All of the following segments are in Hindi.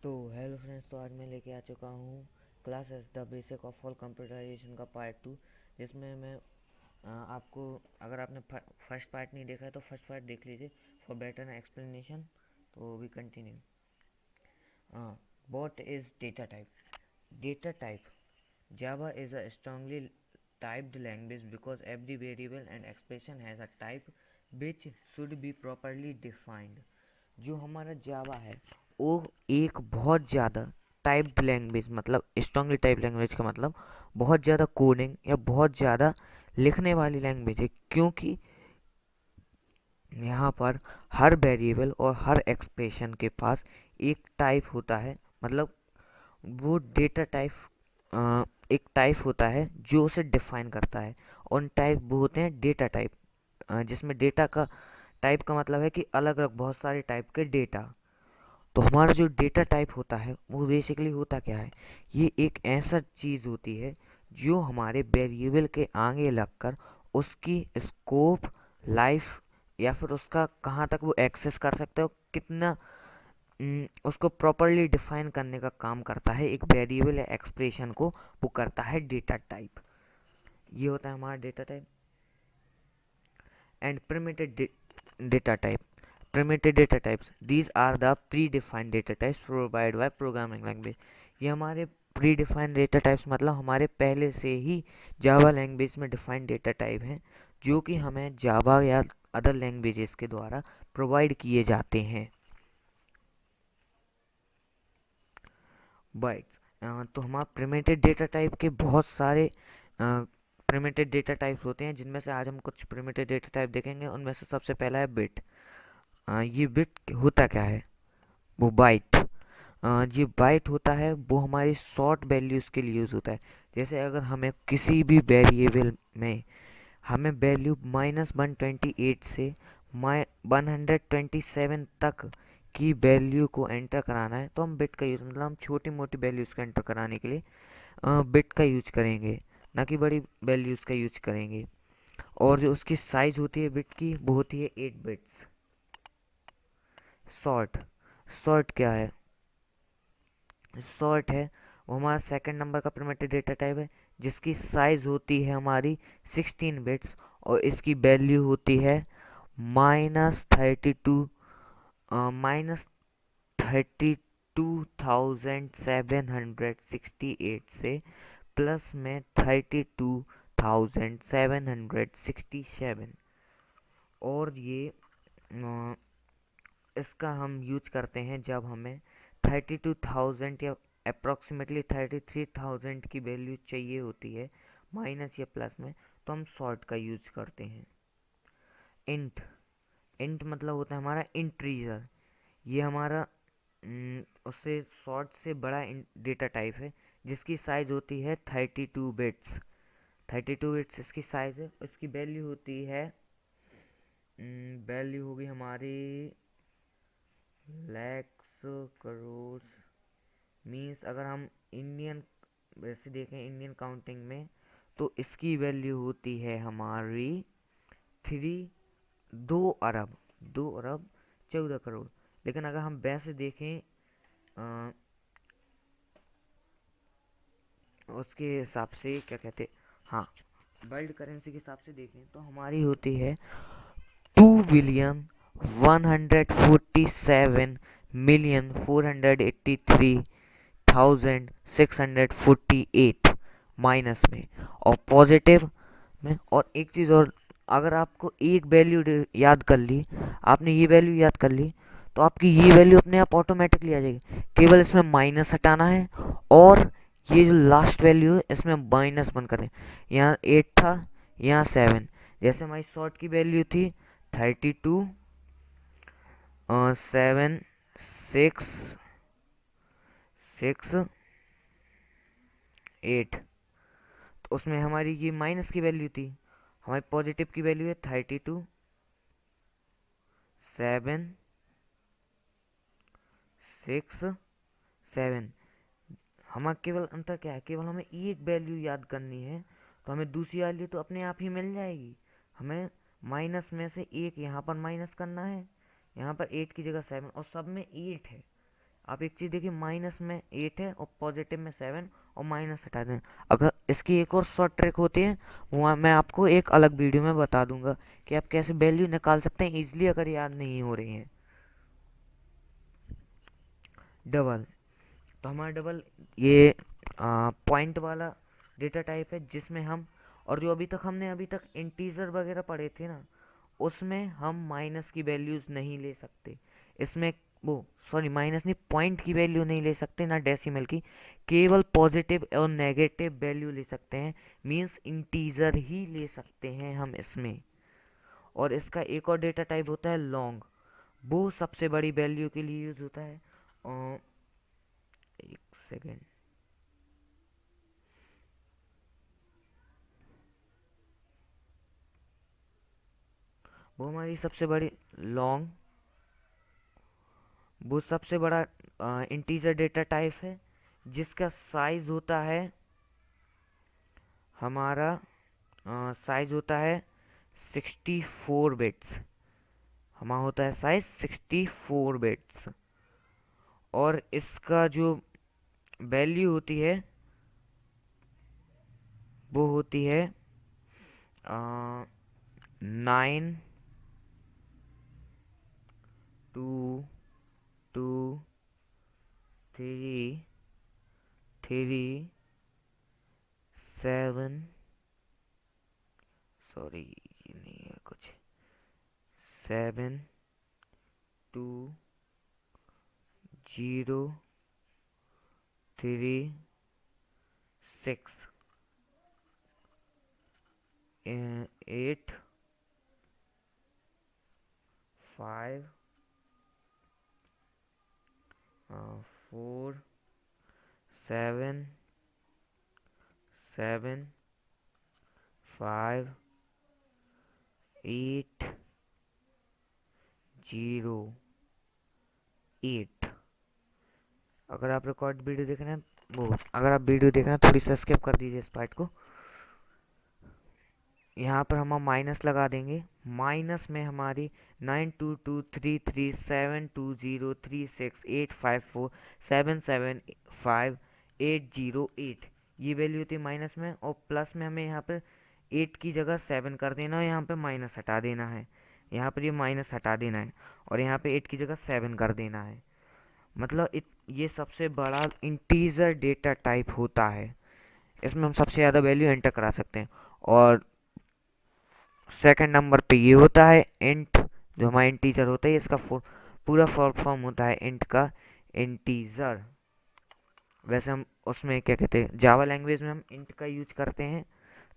तो हेलो फ्रेंड्स, तो आज मैं लेके आ चुका हूँ class as the basic of all computerization का पार्ट 2, जिसमें मैं आपको, अगर आपने फर्स्ट पार्ट नहीं देखा है तो फर्स्ट पार्ट देख लीजिए फॉर बेटर एक्सप्लेनेशन। तो we continue. What is data type? Data type Java is a strongly typed language because every variable and expression has a type which should be properly defined. जो हमारा जावा है वो एक बहुत ज़्यादा टाइप्ड लैंग्वेज, मतलब स्ट्रांगली टाइप लैंग्वेज का मतलब बहुत ज़्यादा कोडिंग या बहुत ज़्यादा लिखने वाली लैंग्वेज है, क्योंकि यहाँ पर हर वेरिएबल और हर एक्सप्रेशन के पास एक टाइप होता है। मतलब वो डेटा टाइप एक टाइप होता है जो उसे डिफाइन करता है, और टाइप वो होते हैं डेटा टाइप, जिसमें डेटा का टाइप का मतलब है कि अलग अलग बहुत सारे टाइप के डेटा। तो हमारा जो डेटा टाइप होता है वो बेसिकली होता क्या है? ये एक ऐसा चीज़ होती है जो हमारे वेरिएबल के आगे लगकर उसकी स्कोप, लाइफ या फिर उसका कहाँ तक वो एक्सेस कर सकते हो, कितना उसको प्रॉपरली डिफाइन करने का काम करता है। एक वेरिएबल या एक्सप्रेशन को वो करता है डेटा टाइप। ये होता है हमारा data type. And primitive data type, primitive data types, these are the predefined data types provided by programming language। ये हमारे predefined data types मतलब हमारे पहले से ही जावा लैंग्वेज में डिफाइंड डेटा टाइप हैं, जो कि हमें जावा या अदर लैंग्वेजेस के द्वारा प्रोवाइड किए जाते हैं। बाइट्स। तो हमारा प्रिमिटिव डेटा टाइप के बहुत सारे प्रिमिटिव डेटा टाइप्स होते हैं, जिनमें से आज हम कुछ प्रिमिटिव डेटा टाइप देखेंगे। उनमें से सबसे पहला है बिट। ये बिट होता क्या है? वो बाइट। ये बाइट होता है, वो हमारी शॉर्ट वैल्यूज़ के लिए यूज़ होता है। जैसे अगर हमें किसी भी वेरिएबल में हमें वैल्यू -128 से 127 तक की वैल्यू को एंटर कराना है, तो हम बिट का यूज़, मतलब हम छोटी मोटी वैल्यूज़ को एंटर कराने के लिए बिट का यूज करेंगे, ना कि बड़ी वैल्यूज़ का यूज करेंगे। और जो उसकी साइज़ होती है बिट की, वो होती है 8 बिट्स। शॉर्ट। शॉर्ट क्या है? शॉर्ट है वो हमारा सेकंड नंबर का प्रिमिटिव डेटा टाइप है, जिसकी साइज होती है हमारी 16 बिट्स, और इसकी वैल्यू होती है -32, -32,768 से प्लस में 32,767। और ये इसका हम यूज करते हैं जब हमें 32,000 या अप्रॉक्सीमेटली 33,000 की वैल्यू चाहिए होती है, माइनस या प्लस में, तो हम सॉर्ट का यूज करते हैं। इंट। इंट मतलब होता है हमारा इंट्रीजर। ये हमारा उससे सॉर्ट से बड़ा डेटा टाइप है, जिसकी साइज होती है 32 बिट्स। 32 बिट्स इसकी साइज है। इसकी वैल्यू होती है, वैल्यू होगी हमारी लैक्स, करोड़, मीन्स अगर हम इंडियन वैसे देखें, इंडियन काउंटिंग में, तो इसकी वैल्यू होती है हमारी थ्री 2 अरब, 2 अरब 14 करोड़। लेकिन अगर हम वैसे देखें उसके हिसाब से क्या कहते, हाँ, वर्ल्ड करेंसी के हिसाब से देखें तो हमारी होती है 2,147,483,648 माइनस में, और पॉजिटिव में। और एक चीज़ और, अगर आपको एक वैल्यू याद कर ली, आपने ये वैल्यू याद कर ली, तो आपकी ये वैल्यू अपने आप ऑटोमेटिकली आ जाएगी। केवल इसमें माइनस हटाना है, और ये जो लास्ट वैल्यू है इसमें -1 करें। यहाँ 8 था, यहाँ 7। जैसे हमारी शॉर्ट की वैल्यू थी 32, 7, 6, 8, तो उसमें हमारी ये माइनस की वैल्यू थी। हमारी पॉजिटिव की वैल्यू है 32, 7, 6, 7। हमारा केवल अंतर क्या है? केवल हमें एक वैल्यू याद करनी है, तो हमें दूसरी वैल्यू तो अपने आप ही मिल जाएगी। हमें माइनस में से एक यहाँ पर माइनस करना है, यहाँ पर 8 की जगह 7, और सब में 8 है। आप एक चीज़ देखिए, माइनस में 8 है और पॉजिटिव में 7, और माइनस हटा दें। अगर इसकी एक और शॉर्ट ट्रिक होती है, वो मैं आपको एक अलग वीडियो में बता दूंगा कि आप कैसे वैल्यू निकाल सकते हैं इजीली, अगर याद नहीं हो रही है। डबल, तो हमारा डबल ये पॉइंट वाला डेटा टाइप है, जिसमें हम, और जो अभी तक इंटीजर वगैरह पढ़े थे ना, उसमें हम माइनस की वैल्यूज़ नहीं ले सकते। इसमें वो, सॉरी, माइनस नहीं, पॉइंट की वैल्यू नहीं ले सकते ना डेसिमल की, केवल पॉजिटिव और नेगेटिव वैल्यू ले सकते हैं, मींस इंटीजर ही ले सकते हैं हम इसमें। और इसका एक और डेटा टाइप होता है लॉन्ग, वो सबसे बड़ी वैल्यू के लिए यूज होता है। एक सेकेंड, वो हमारी सबसे बड़ी लॉन्ग, वो सबसे बड़ा इंटीजर डेटा टाइप है, जिसका साइज होता है हमारा, साइज होता है 64 बिट्स। हमारा होता है साइज 64 बिट्स। और इसका जो वैल्यू होती है वो होती है 9, 2, 3, 3, 7, सॉरी ये नहीं है कुछ, 7, 2, 0, 3, 6, 8, 5, 4, 7, 5, 8, 0, 8। अगर आप रिकॉर्ड वीडियो देख रहे हैं, वो अगर आप वीडियो देख रहे हैं, थोड़ी सा स्किप कर दीजिए इस पार्ट को। यहाँ पर हम माइनस लगा देंगे। माइनस में हमारी 9, 2, 2, 3, 3, 7, 2, 0, 3, 6, 8, 5, 4, 7, 7, 5, 8, 0, 8, ये वैल्यू होती है माइनस में। और प्लस में हमें यहाँ पर 8 की जगह 7 कर देना है, यहाँ पे माइनस हटा देना है, यहाँ पर ये माइनस हटा देना है, और यहाँ पे 8 की जगह 7 कर देना है। मतलब ये सबसे बड़ा इंटीजर डेटा टाइप होता है, इसमें हम सबसे ज़्यादा वैल्यू एंटर करा सकते हैं। और सेकंड नंबर पे ये होता है इंट, जो हमारा इंटीजर होता है, इसका पूरा फॉर्म होता है इंट का, इंटीजर। वैसे हम उसमें क्या कहते हैं, जावा लैंग्वेज में हम इंट का यूज करते हैं,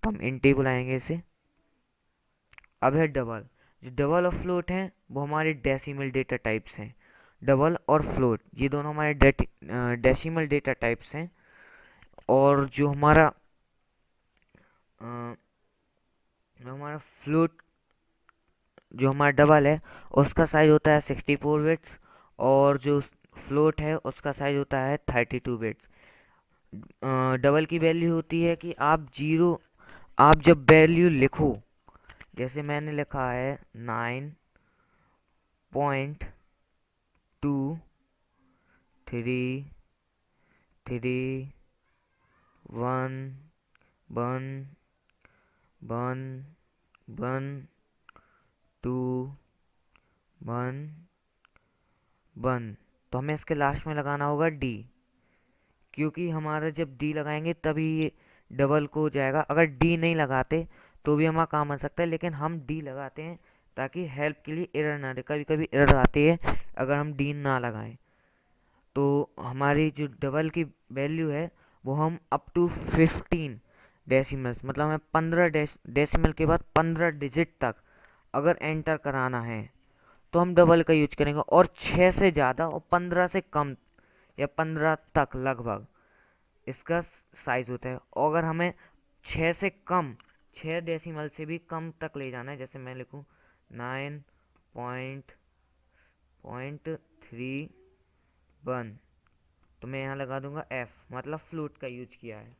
तो हम इंट ही बुलाएंगे इसे। अब है डबल। जो डबल और फ्लोट हैं वो हमारे डेसिमल डेटा टाइप्स हैं। डबल और फ्लोट ये दोनों हमारे डेसिमल डेटा टाइप्स हैं। और अ, जो हमारा फ्लोट, जो हमारा डबल है, उसका साइज होता है 64 बिट्स, और जो फ्लोट है उसका साइज होता है 32 बिट्स। डबल की वैल्यू होती है कि आप जब वैल्यू लिखो, जैसे मैंने लिखा है 9.2, 3, 1, 1, 1, 2, 1, 1, तो हमें इसके लास्ट में लगाना होगा डी, क्योंकि हमारा जब डी लगाएंगे तभी ये डबल को हो जाएगा। अगर डी नहीं लगाते तो भी हमारा काम आ सकता है, लेकिन हम डी लगाते हैं ताकि हेल्प के लिए एरर ना दे। कभी कभी एरर आती है अगर हम डी ना लगाएं। तो हमारी जो डबल की वैल्यू है वो हम अप टू 15 डेसिमल्स, मतलब हमें 15 डेसिमल के बाद 15 डिजिट तक अगर एंटर कराना है तो हम डबल का यूज करेंगे। और 6 से ज़्यादा और 15 से कम या 15 तक लगभग इसका साइज होता है। और अगर हमें 6 से कम, 6 डेसिमल से भी कम तक ले जाना है, जैसे मैं लिखूँ 9.31, तो मैं यहाँ लगा दूंगा एफ, मतलब फ्लोट का यूज किया है।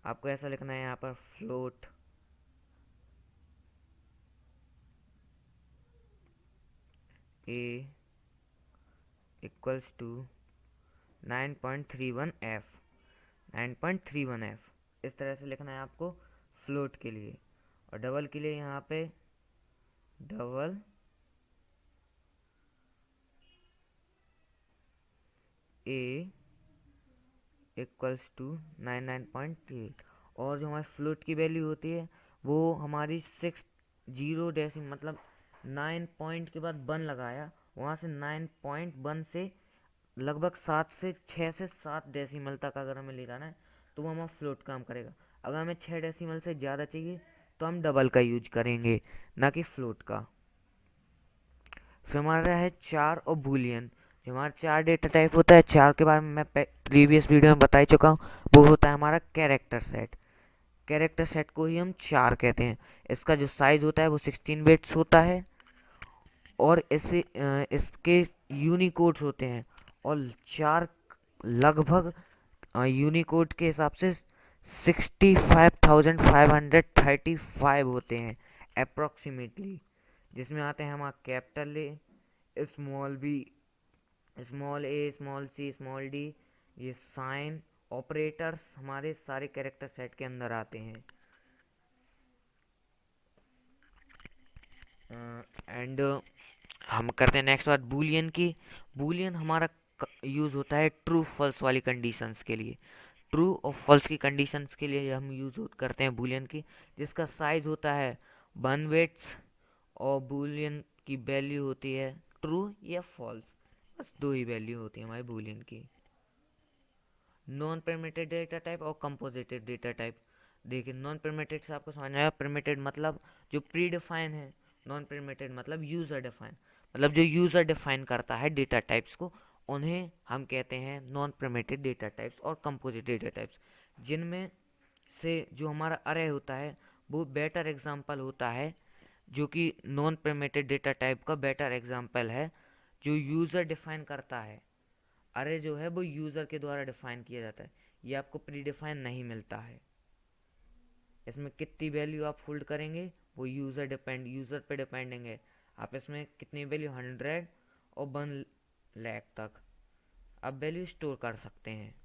आपको ऐसा लिखना है यहाँ पर float A equals to 9.31f 9.31f इस तरह से लिखना है आपको फ्लोट के लिए। और डबल के लिए यहाँ पे डबल ए इक्वल्स टू 99.8। और जो हमारी फ्लोट की वैल्यू होती है वो हमारी 6 मतलब 9 पॉइंट के बाद 1 लगाया, वहाँ से 9.1 से लगभग 6 से 7 डेसिमल तक अगर हमें ले जाना है तो वो हमारा फ्लोट काम करेगा। अगर हमें 6 डेसिमल से ज़्यादा चाहिए तो हम डबल का यूज करेंगे, ना कि फ्लोट का। फिर हमारा है चार और बूलियन। जो हमारा चार डेटा टाइप होता है, चार के बारे में मैं प्रीवियस वीडियो में बता ही चुका हूँ। वो होता है हमारा कैरेक्टर सेट। कैरेक्टर सेट को ही हम चार कहते हैं। इसका जो साइज होता है वो 16 बिट्स होता है और इसके यूनिकोड्स होते हैं। और चार लगभग यूनिकोड के हिसाब से 65,535 होते हैं अप्रोक्सीमेटली, जिसमें आते हैं हमारा capital A, small B, small A, small C, small D. ये साइन ऑपरेटर्स हमारे सारे कैरेक्टर सेट के अंदर आते हैं। एंड हम करते हैं नेक्स्ट बात बूलियन की। बूलियन हमारा यूज़ होता है ट्रू फॉल्स वाली कंडीशंस के लिए। ट्रू और फॉल्स की कंडीशंस के लिए हम यूज़ करते हैं बूलियन की, जिसका साइज होता है 1 बिट्स और बूलियन की वैल्यू होती है ट्रू या फॉल्स। बस दो ही वैल्यू होती है हमारे बूलियन की। नॉन परमिटेड डेटा टाइप और कंपोजिटेड डेटा टाइप। देखिए नॉन परमिटेड से आपको समझ में आया। परमिटेड मतलब जो प्री डिफाइन है, नॉन परमिटेड मतलब यूज़र डिफाइन, मतलब जो यूज़र डिफाइन करता है डेटा टाइप्स को, उन्हें हम कहते हैं नॉन परमिटेड डेटा टाइप्स और कंपोजिट डेटा टाइप्स। जिनमें से जो हमारा अरे होता है वो बेटर एग्जाम्पल होता है, जो कि नॉन परमिटेड डेटा टाइप का बेटर एग्जाम्पल है, जो यूज़र डिफाइन करता है। अरे जो है वो यूज़र के द्वारा डिफाइन किया जाता है, ये आपको प्री डिफाइन नहीं मिलता है। इसमें कितनी वैल्यू आप होल्ड करेंगे वो यूज़र पे डिपेंडिंग है। आप इसमें कितनी वैल्यू 100 और 1 लाख तक आप वैल्यू स्टोर कर सकते हैं।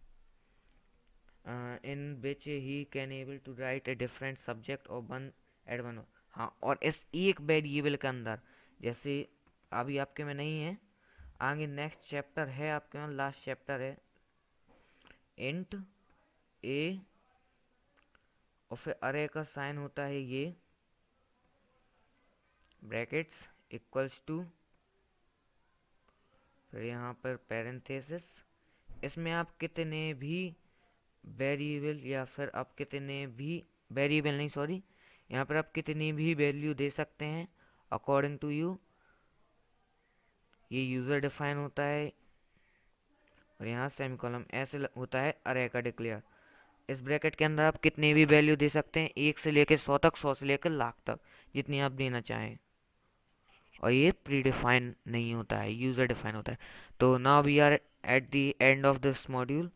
In which he can able to write a different subject और वन एड वन। हाँ, और इस एक वेरिएबल के अंदर, जैसे अभी आपके में नहीं है, आगे नेक्स्ट चैप्टर है आपके में, लास्ट चैप्टर है, इंट ए और फिर अरे का साइन होता है ये ब्रैकेट्स इक्वल्स टू, फिर यहाँ पर पैरेंथेसिस। इसमें आप कितने भी वेरिएबल या फिर आप कितने भी वेरिएबल नहीं सॉरी, यहाँ पर आप कितनी भी वैल्यू दे सकते हैं अकॉर्डिंग टू यू। ये यूज़र डिफाइन होता है और यहाँ सेमीकोलन ऐसे होता है अरे का डिक्लेयर। इस ब्रैकेट के अंदर आप कितनी भी वैल्यू दे सकते हैं, 1 से लेकर 100 तक, 100 से लेकर लाख तक, जितनी आप देना चाहें। और ये प्री डिफाइन नहीं होता है, यूज़र डिफाइन होता है। तो now we are at the end of this module.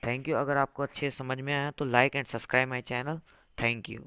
Thank you. अगर आपको अच्छे समझ में आया तो like and subscribe my channel. Thank you.